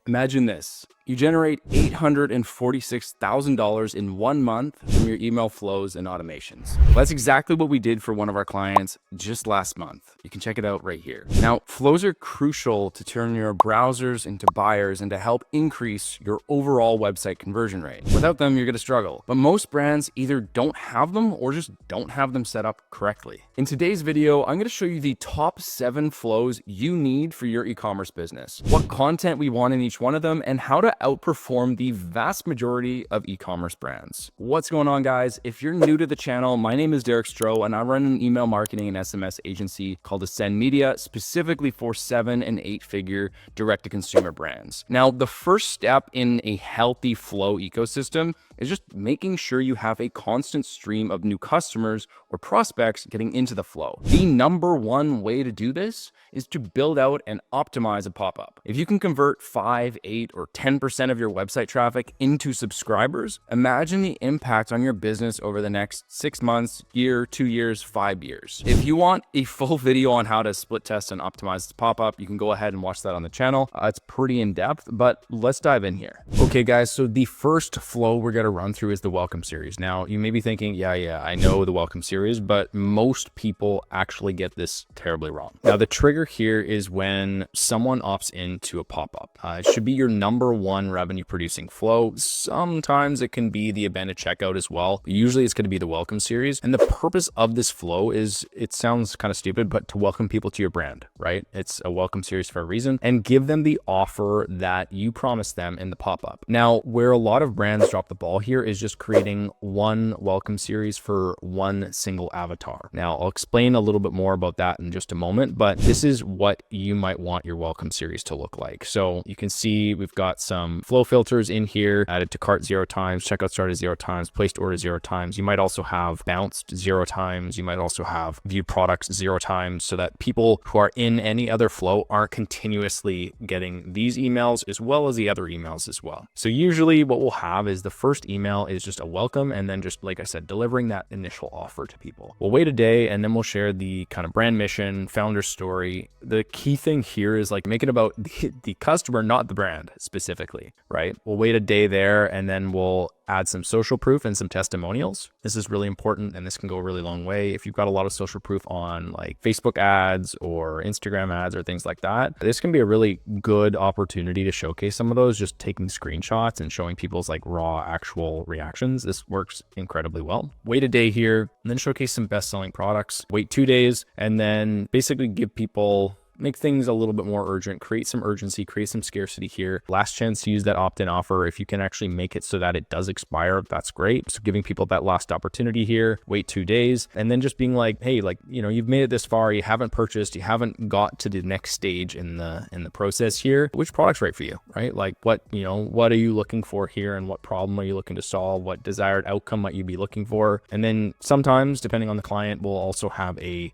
Imagine this. You generate $846,000 in 1 month from your email flows and automations. Well, that's exactly what we did for one of our clients just last month. You can check it out right here. Now, flows are crucial to turn your browsers into buyers and to help increase your overall website conversion rate. Without them, you're going to struggle. But most brands either don't have them or just don't have them set up correctly. In today's video, I'm going to show you the top 7 flows you need for your e-commerce business, what content we want in each one of them, and how to outperform the vast majority of e-commerce brands. What's going on, guys? If you're new to the channel, my name is Derek Stroh, and I run an email marketing and SMS agency called Ascend Media, specifically for 7- and 8-figure direct-to-consumer brands. Now, the first step in a healthy flow ecosystem is just making sure you have a constant stream of new customers or prospects getting into the flow. The number one way to do this is to build out and optimize a pop-up. If you can convert 5, 8, or 10% of your website traffic into subscribers, imagine the impact on your business over the next 6 months, year, 2 years, 5 years. If you want a full video on how to split test and optimize this pop-up, you can go ahead and watch that on the channel. It's pretty in-depth, but let's dive in here. Okay, guys, so the first flow we're going to run through is the welcome series. Now, you may be thinking, yeah, I know the welcome series, but most people actually get this terribly wrong. Now, the trigger here is when someone opts into a pop-up. It should be your number one revenue producing flow. Sometimes it can be the event at checkout as well. But usually it's going to be the welcome series. And the purpose of this flow is, it sounds kind of stupid, but to welcome people to your brand, right? It's a welcome series for a reason, and give them the offer that you promised them in the pop-up. Now, where a lot of brands drop the ball here is just creating one welcome series for one single avatar. Now, I'll explain a little bit more about that in just a moment, but this is what you might want your welcome series to look like. So you can see we've got some flow filters in here: added to cart 0 times, checkout started 0 times, placed order 0 times. You might also have bounced 0 times. You might also have viewed products 0 times, so that people who are in any other flow aren't continuously getting these emails as well as the other emails as well. So usually what we'll have is the first email is just a welcome, and then just, like I said, delivering that initial offer to people. We'll wait a day, and then we'll share the kind of brand mission, founder story. The key thing here is like make it about the customer, not the brand specifically, right? We'll wait a day there, and then we'll add some social proof and some testimonials. This is really important, and this can go a really long way. If you've got a lot of social proof on like Facebook ads or Instagram ads or things like that, this can be a really good opportunity to showcase some of those, just taking screenshots and showing people's like raw actual reactions. This works incredibly well. Wait a day here, and then showcase some best-selling products. Wait 2 days, and then basically give people, make things a little bit more urgent, create some urgency, create some scarcity here. Last chance to use that opt-in offer. If you can actually make it so that it does expire, that's great. So giving people that last opportunity here, wait 2 days, and then just being like, hey, like, you know, you've made it this far, you haven't purchased, you haven't got to the next stage in the process here. Which product's right for you, right? Like what are you looking for here, and what problem are you looking to solve? What desired outcome might you be looking for? And then sometimes, depending on the client, we'll also have a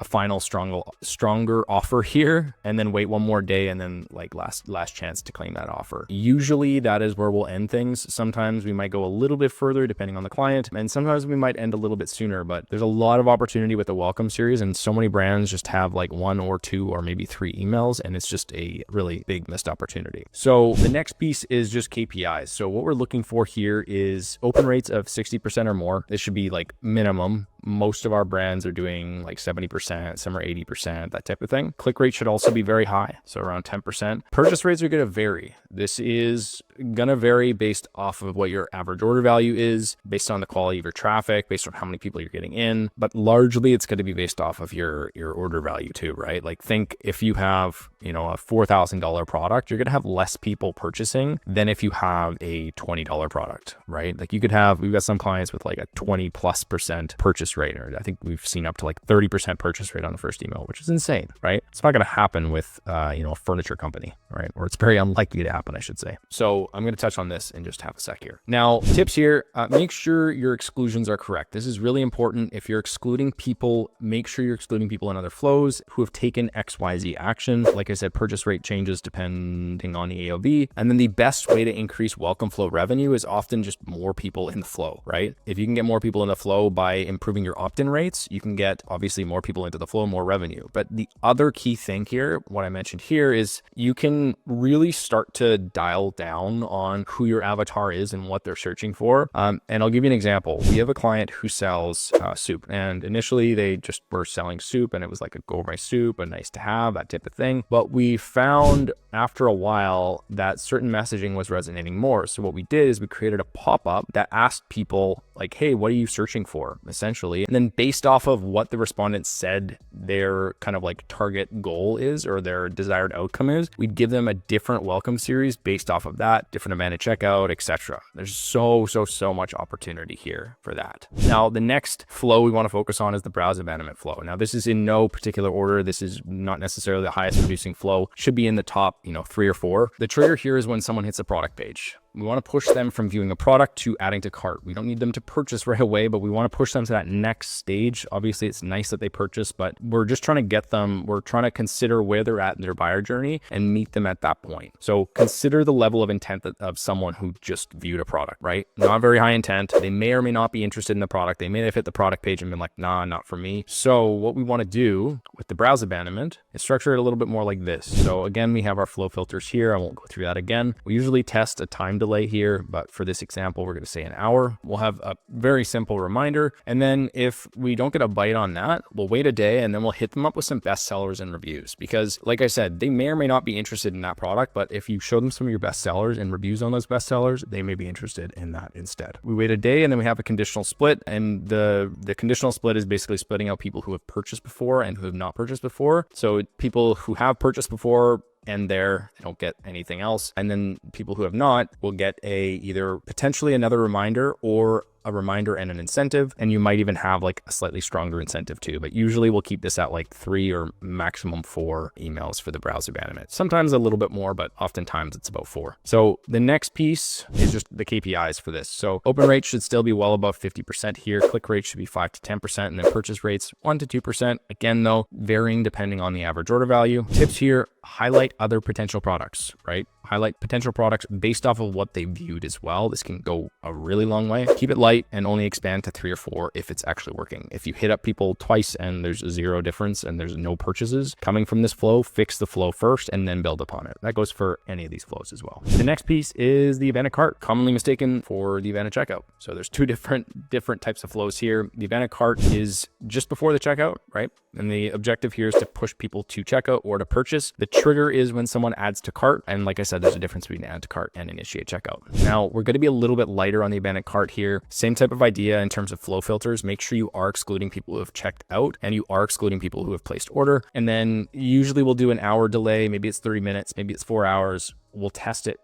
final stronger offer here, and then wait 1 more day, and then like last chance to claim that offer. Usually that is where we'll end things. Sometimes we might go a little bit further depending on the client, and sometimes we might end a little bit sooner, but there's a lot of opportunity with the welcome series, and so many brands just have like 1 or 2 or maybe 3 emails, and it's just a really big missed opportunity. So the next piece is just KPIs. So what we're looking for here is open rates of 60% or more. This should be like minimum. Most of our brands are doing like 70%, some are 80%, that type of thing. Click rate should also be very high, so around 10%. Purchase rates are going to vary. This is going to vary based off of what your average order value is, based on the quality of your traffic, based on how many people you're getting in, but largely it's going to be based off of your order value too, right? Like think if you have, a $4,000 product, you're going to have less people purchasing than if you have a $20 product, right? Like we've got some clients with like a 20+% purchase rate, or I think we've seen up to like 30% purchase rate on the first email, which is insane, right? It's not going to happen with, a furniture company, right? Or it's very unlikely to happen, I should say. So I'm going to touch on this in just half a sec here. Now, tips here, make sure your exclusions are correct. This is really important. If you're excluding people, make sure you're excluding people in other flows who have taken XYZ action. Like I said, purchase rate changes depending on the AOV. And then the best way to increase welcome flow revenue is often just more people in the flow, right? If you can get more people in the flow by improving your opt-in rates, you can get obviously more people into the flow, more revenue. But the other key thing here, what I mentioned here, is you can really start to to dial down on who your avatar is and what they're searching for. And I'll give you an example. We have a client who sells soup, and initially they just were selling soup, and it was like a gourmet soup, a nice to have, that type of thing. But we found after a while that certain messaging was resonating more. So what we did is we created a pop-up that asked people like, hey, what are you searching for, essentially? And then based off of what the respondents said their kind of like target goal is or their desired outcome is, we'd give them a different welcome series based off of that, different amount of checkout, etc. There's so much opportunity here for that. Now, the next flow we want to focus on is the browse abandonment flow. Now, this is in no particular order. This is not necessarily the highest producing flow. Should be in the top, 3 or 4. The trigger here is when someone hits a product page. We want to push them from viewing a product to adding to cart. We don't need them to purchase right away, but we want to push them to that next stage. Obviously, it's nice that they purchase, but we're just trying to get them, we're trying to consider where they're at in their buyer journey and meet them at that point. So consider the level of intent of someone who just viewed a product, right? Not very high intent. They may or may not be interested in the product. They may have hit the product page and been like, nah, not for me. So what we want to do with the browse abandonment is structure it a little bit more like this. So again, we have our flow filters here. I won't go through that again. We usually test a time delay here, but for this example, we're going to say an hour. We'll have a very simple reminder. And then if we don't get a bite on that, we'll wait a day and then we'll hit them up with some bestsellers and reviews. Because like I said, they may or may not be interested in that product, but if you show them some of your bestsellers and reviews on those bestsellers, they may be interested in that instead. We wait a day and then we have a conditional split. And the conditional split is basically splitting out people who have purchased before and who have not purchased before. So people who have purchased before and they don't get anything else. And then people who have not will get either potentially another reminder or a reminder and an incentive. And you might even have like a slightly stronger incentive too. But usually we'll keep this at like 3 or maximum 4 emails for the browse abandonment. Sometimes a little bit more, but oftentimes it's about 4. So the next piece is just the KPIs for this. So open rate should still be well above 50% here. Click rate should be 5 to 10%, and then purchase rates 1 to 2%. Again, though, varying depending on the average order value. Tips here: highlight other potential products, right? Highlight potential products based off of what they viewed as well. This can go a really long way. Keep it light and only expand to 3 or 4 if it's actually working. If you hit up people twice and there's 0 difference and there's no purchases coming from this flow, fix the flow first and then build upon it. That goes for any of these flows as well. The next piece is the abandoned cart, commonly mistaken for the abandoned checkout. So there's 2 different types of flows here. The abandoned cart is just before the checkout, right? And the objective here is to push people to checkout or to purchase. The trigger is when someone adds to cart. And like I said, there's a difference between add to cart and initiate checkout. Now, we're going to be a little bit lighter on the abandoned cart here. Same type of idea in terms of flow filters. Make sure you are excluding people who have checked out and you are excluding people who have placed order. And then usually we'll do an hour delay. Maybe it's 30 minutes, maybe it's 4 hours. We'll test it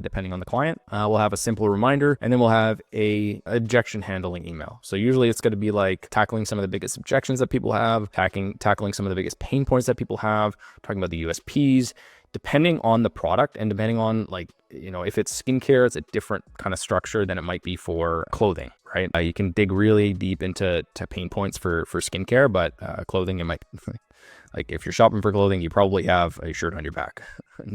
depending on the client. We'll have a simple reminder, and then we'll have a objection handling email. So usually it's going to be like tackling some of the biggest objections that people have, tackling some of the biggest pain points that people have, talking about the USPs, depending on the product and depending on if it's skincare, it's a different kind of structure than it might be for clothing, right? You can dig really deep into pain points for skincare, but clothing, it might like if you're shopping for clothing, you probably have a shirt on your back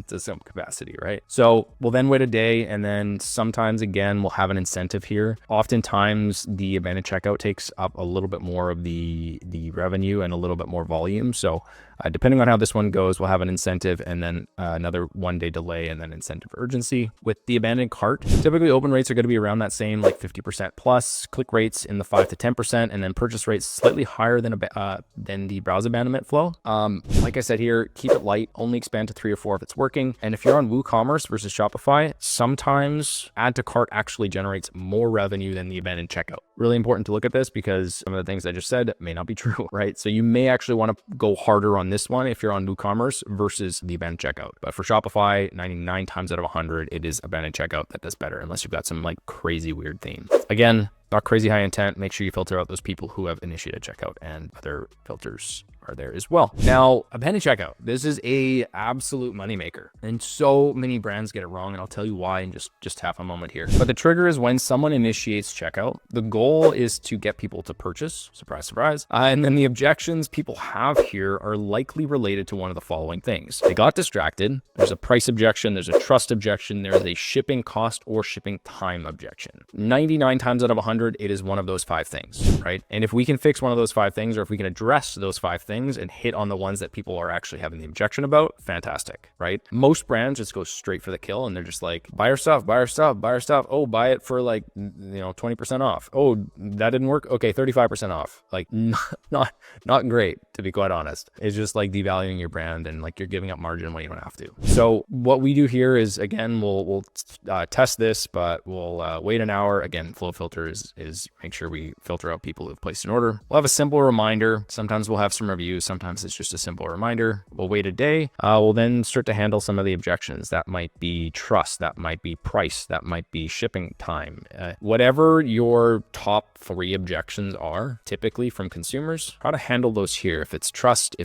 to some capacity, right? So we'll then wait a day, and then sometimes again, we'll have an incentive here. Oftentimes the abandoned checkout takes up a little bit more of the revenue and a little bit more volume. So depending on how this one goes, we'll have an incentive and then another 1 day delay and then incentive urgency. With the abandoned cart, typically open rates are going to be around that same, like 50% plus, click rates in the 5 to 10%, and then purchase rates slightly higher than the browse abandonment flow. Like I said here, keep it light, only expand to 3 or 4 if it's working. And if you're on WooCommerce versus Shopify, sometimes add to cart actually generates more revenue than the abandoned checkout. Really important to look at this because some of the things I just said may not be true, right? So you may actually want to go harder on this one if you're on WooCommerce versus the abandoned checkout. But for Shopify, 99 times out of 100, it is abandoned checkout that does better, unless you've got some like crazy weird theme. Again, not crazy high intent. Make sure you filter out those people who have initiated checkout, and other filters are there as well. Now, abandoned checkout. This is a absolute moneymaker, and so many brands get it wrong, and I'll tell you why in just half a moment here. But the trigger is when someone initiates checkout. The goal is to get people to purchase. Surprise, surprise. And then the objections people have here are likely related to one of the following things. They got distracted. There's a price objection. There's a trust objection. There's a shipping cost or shipping time objection. 99 times out of 100, it is one of those 5 things, right? And if we can fix one of those 5 things, or if we can address those 5 things, things and hit on the ones that people are actually having the objection about, fantastic, right? Most brands just go straight for the kill and they're just like, buy our stuff, buy our stuff, buy our stuff. Oh, buy it for like, 20% off. Oh, that didn't work. Okay, 35% off. Like not great, to be quite honest. It's just like devaluing your brand and like you're giving up margin when you don't have to. So what we do here is, again, we'll test this, but we'll wait an hour. Again, flow filter is make sure we filter out people who've placed an order. We'll have a simple reminder. Sometimes we'll have some reviews. Sometimes it's just a simple reminder. We'll wait a day. We'll then start to handle some of the objections. That might be trust. That might be price. That might be shipping time. Whatever your top 3 objections are, typically from consumers, how to handle those here. If it's trust,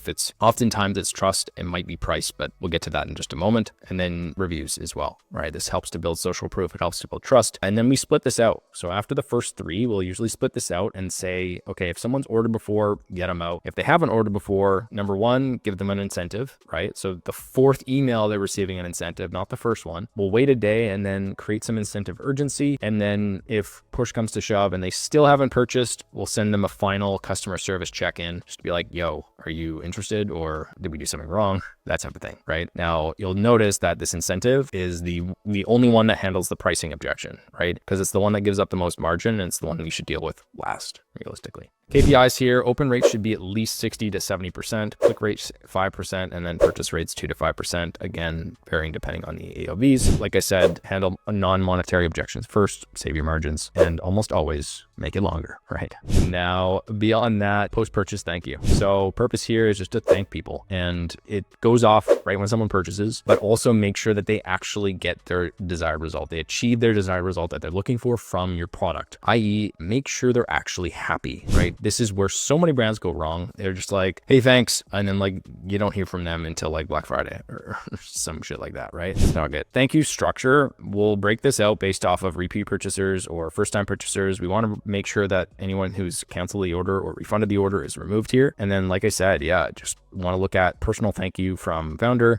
oftentimes it's trust, it might be price, but we'll get to that in just a moment. And then reviews as well, right? This helps to build social proof. It helps to build trust. And then we split this out. So after the first 3, we'll usually split this out and say, okay, if someone's ordered before, get them out. If they haven't ordered before, number 1, give them an incentive, right? So the 4th email, they're receiving an incentive, not the first one. We'll wait a day and then create some incentive urgency. And then if push comes to shove and they still haven't purchased, we'll send them a final customer service check-in just to be like, yo, are you interested or did we do something wrong? That type of thing, right? Now, you'll notice that this incentive is the only one that handles the pricing objection, right? Because it's the one that gives up the most margin and it's the one we should deal with last, realistically. KPIs here, open rates should be at least 60 to 70%, click rates 5%, and then purchase rates 2 to 5%, again, varying depending on the AOVs. Like I said, handle non-monetary objections first, save your margins, and almost always make it longer, right? Now, beyond that, post-purchase thank you. So purpose here is just to thank people, and it goes off right when someone purchases, but also make sure that they actually get their desired result. They achieve their desired result that they're looking for from your product, i.e. make sure they're actually happy, right? This is where so many brands go wrong. They're just like, hey, thanks. And then like, you don't hear from them until like Black Friday or some shit like that, right? It's not good. Thank you structure. We'll break this out based off of repeat purchasers or first-time purchasers. We want to make sure that anyone who's canceled the order or refunded the order is removed here. And then, like I said, yeah, just want to look at personal thank you from founder,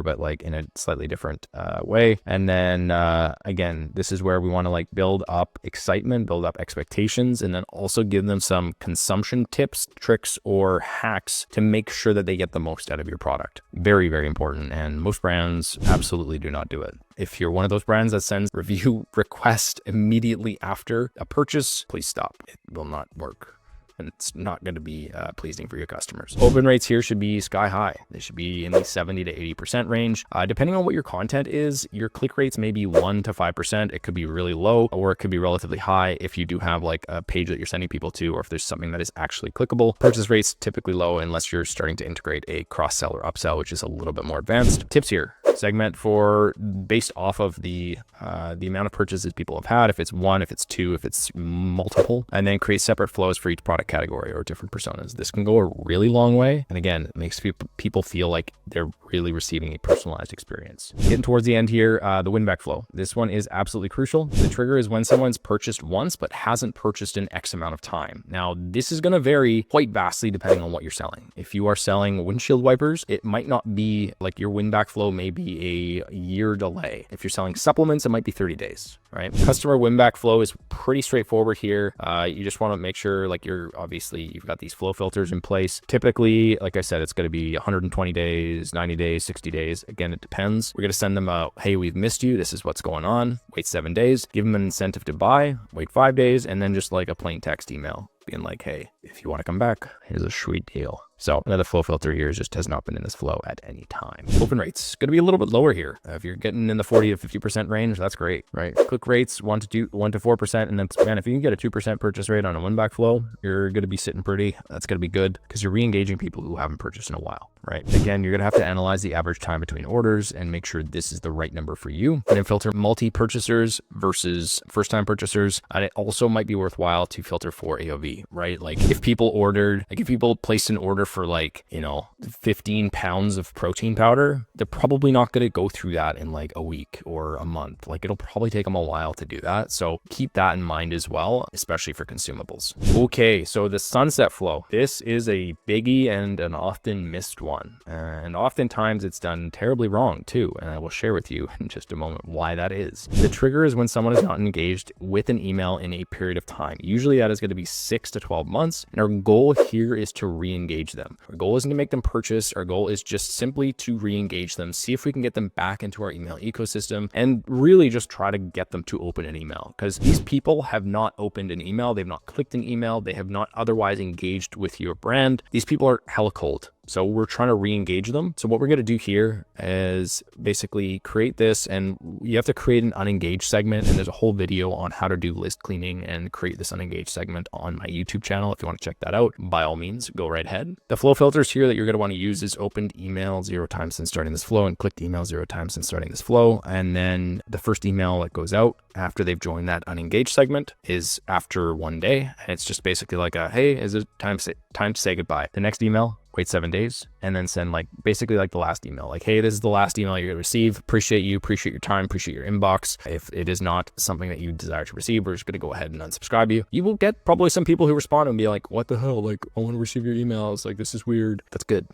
but like in a slightly different way. And then again, this is where we want to like build up excitement, build up expectations, and then also give them some consumption tips, tricks, or hacks to make sure that they get the most out of your product. Very, very important. And most brands absolutely do not do it. If you're one of those brands that sends review request immediately after a purchase, please stop. It will not work. And it's not going to be pleasing for your customers. Open rates here should be sky high. They should be in the 70 to 80% range. Depending on what your content is, your click rates may be 1 to 5%. It could be really low or it could be relatively high if you do have like a page that you're sending people to, or if there's something that is actually clickable. Purchase rates typically low unless you're starting to integrate a cross-sell or upsell, which is a little bit more advanced. Tips here. Segment for based off of the amount of purchases people have had, if it's 1, if it's 2, if it's multiple, and then create separate flows for each product category or different personas. This can go a really long way. And again, it makes people feel like they're really receiving a personalized experience. Getting towards the end here, the win back flow. This one is absolutely crucial. The trigger is when someone's purchased once, but hasn't purchased in X amount of time. Now, this is going to vary quite vastly depending on what you're selling. If you are selling windshield wipers, it might not be like your win back flow may be a year delay. If you're selling supplements, it might be 30 days, right? Customer win back flow is pretty straightforward here. You just want to make sure like you've got these flow filters in place. Typically, like I said, it's going to be 120 days, 90 days, 60 days. Again, it depends. We're going to send them a, hey, we've missed you. This is what's going on. Wait 7 days, give them an incentive to buy, wait 5 days, and then just like a plain text email being like, hey, if you want to come back, here's a sweet deal. So another flow filter here just has not been in this flow at any time. Open rates going to be a little bit lower here. If you're getting in the 40 to 50% range, that's great, right? Click rates 1 to 4%, and then man, if you can get a 2% purchase rate on a win back flow, you're going to be sitting pretty. That's going to be good because you're re-engaging people who haven't purchased in a while, right? Again, you're going to have to analyze the average time between orders and make sure this is the right number for you. And then filter multi-purchasers versus first-time purchasers. And it also might be worthwhile to filter for AOV, right? Like if people placed an order for 15 pounds of protein powder, they're probably not going to go through that in like a week or a month. Like it'll probably take them a while to do that. So keep that in mind as well, especially for consumables. Okay, so the sunset flow. This is a biggie and an often missed one. And oftentimes it's done terribly wrong too. And I will share with you in just a moment why that is. The trigger is when someone is not engaged with an email in a period of time. Usually that is going to be 6 6 to 12 months. And our goal here is to re-engage them. Our goal isn't to make them purchase. Our goal is just simply to re-engage them, see if we can get them back into our email ecosystem, and really just try to get them to open an email, because these people have not opened an email. They've not clicked an email. They have not otherwise engaged with your brand. These people are hella cold. So we're trying to re-engage them. So what we're going to do here is basically create this, and you have to create an unengaged segment. And there's a whole video on how to do list cleaning and create this unengaged segment on my YouTube channel. If you want to check that out, by all means, go right ahead. The flow filters here that you're going to want to use is opened email 0 times since starting this flow and clicked email 0 times since starting this flow. And then the first email that goes out after they've joined that unengaged segment is after 1 day. And it's just basically like a, hey, is it time to say goodbye? The next email, wait 7 days, and then send like basically like the last email, like, hey, this is the last email you're gonna receive. Appreciate you, appreciate your time, appreciate your inbox. If it is not something that you desire to receive, we're just gonna go ahead and unsubscribe you. You will get probably some people who respond and be like, what the hell? Like, I want to receive your emails. Like, this is weird. That's good.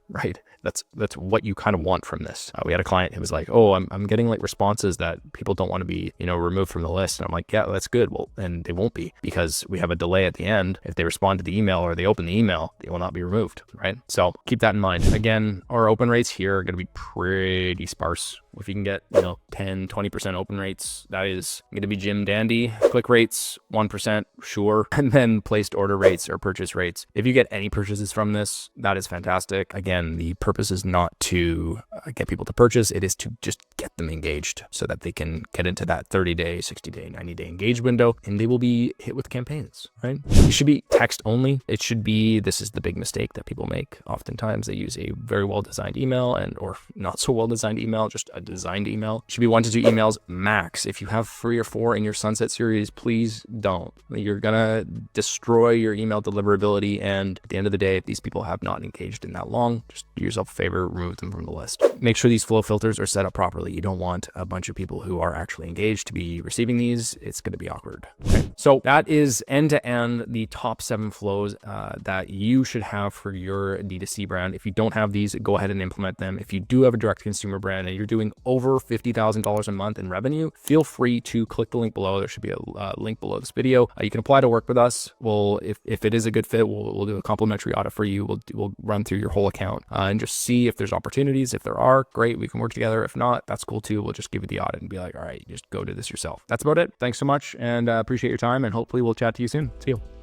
Right? That's what you kind of want from this. We had a client who was like, oh, I'm getting like responses that people don't want to be, removed from the list. And I'm like, yeah, that's good. Well, and they won't be, because we have a delay at the end. If they respond to the email or they open the email, they will not be removed, right? So keep that in mind. Again, our open rates here are going to be pretty sparse. If you can get, 10, 20% open rates, that is going to be Jim Dandy. Click rates, 1%, sure. And then placed order rates or purchase rates. If you get any purchases from this, that is fantastic. Again, the purpose is not to get people to purchase. It is to just get them engaged so that they can get into that 30-day, 60-day, 90-day engaged window, and they will be hit with campaigns, right? It should be text only. It should be, this is the big mistake that people make. Oftentimes they use a very well-designed email or not so well-designed email, just a designed email. It should be 1 to 2 emails max. If you have 3 or 4 in your sunset series, please don't. You're gonna destroy your email deliverability. And at the end of the day, if these people have not engaged in that long, just do yourself a favor, remove them from the list. Make sure these flow filters are set up properly. You don't want a bunch of people who are actually engaged to be receiving these. It's going to be awkward. Okay? So that is end to end the top 7 flows that you should have for your D2C brand. If you don't have these, go ahead and implement them. If you do have a direct consumer brand and you're doing over $50,000 a month in revenue, feel free to click the link below. There should be a link below this video. You can apply to work with us. If it is a good fit, we'll do a complimentary audit for you. We'll run through your whole account and just see if there's opportunities. If there are, great, we can work together. If not, that's cool too. We'll just give you the audit and be like, all right, just go do this yourself. That's about it. Thanks so much, and appreciate your time, and hopefully we'll chat to you soon. See you.